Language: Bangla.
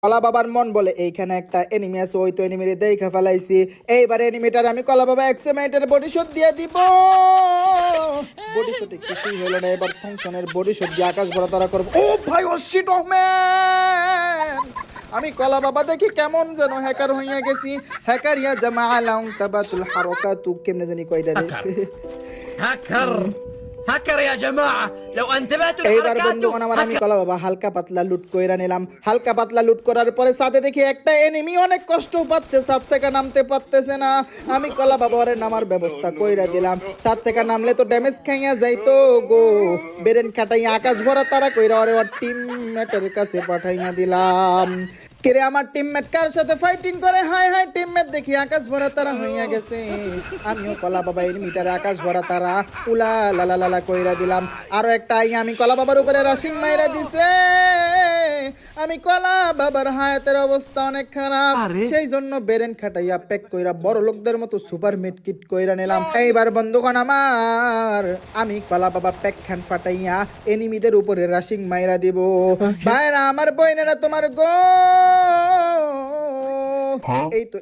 কলা বাবার মন বলে এইখানে একটা এনিমি আছে, ওই তো এনিমিরে দেখে ফেলাইছি। এইবার এনিমিটার আমি কলা বাবা এক্সেমেন্টের বডি শট দিয়ে দিব। বডি শটে কিছুই হলো না, এবার ফাংশনের বডি শট দিয়ে আকাশ ভরা তারা করবো। ও ভাই, ও শিট, ও ম্যান, আমি কলা বাবা দেখি কেমন যেন হ্যাকার হইয়া গেছি। হ্যাকার ইয়া জামা আলাউন তাবাতুল হারাকাতু, কেমনে জানি কয়টা রে। هكر هكر يا جماعة لو انتبهتوا এইবার لحركاته বন্ধুগণ আমার আমি কলা বাবা হালকা পাতলা লুট কইরা নিলাম। হালকা পাতলা লুট করার পরে সাথে দেখি একটা এনিমি অনেক কষ্ট পাচ্ছে, ছাদ থেকে নামতে পারতেছে না। আমি কলা বাবা ওরে নামার ব্যবস্থা কইরা দিলাম। ছাদ থেকে নামলে তো ড্যামেজ খাইয়া যাইতো গো। বেরেন কাটাইয়া আকাশ ভরা তারা কইরা ওরে ওর টিমমেটের কাছে পাঠাইয়া দিলাম। কিরে আমার টিমমেট কার সাথে ফাইটিং করে? হাই হাই, টিমমেট দেখি আকাশ ভরা তারা হইয়া গেছে। আমিও কলা বাবা এনিমিটার আকাশ ভরা তারা উলা লালা লালা কইরা দিলাম। আরো একটা আমি কলা বাবার উপরে রাশিং মাইরা দিছে। আমি কলা বাবার হায়াতের অবস্থা অনেক খারাপ, সেই জন্য বেরেন খাটাইয়া প্যাক কইরা বড় লোকদের মতো সুপার মিড কিট কইরা নিলাম। এইবার বন্ধুগণ আমার আমি কলা বাবা প্যাক খান ফাটাইয়া এনিমিদের উপরে রাশিং মাইরা দিব। ভাইরা আমার বইনেরা তোমার গো, এই তো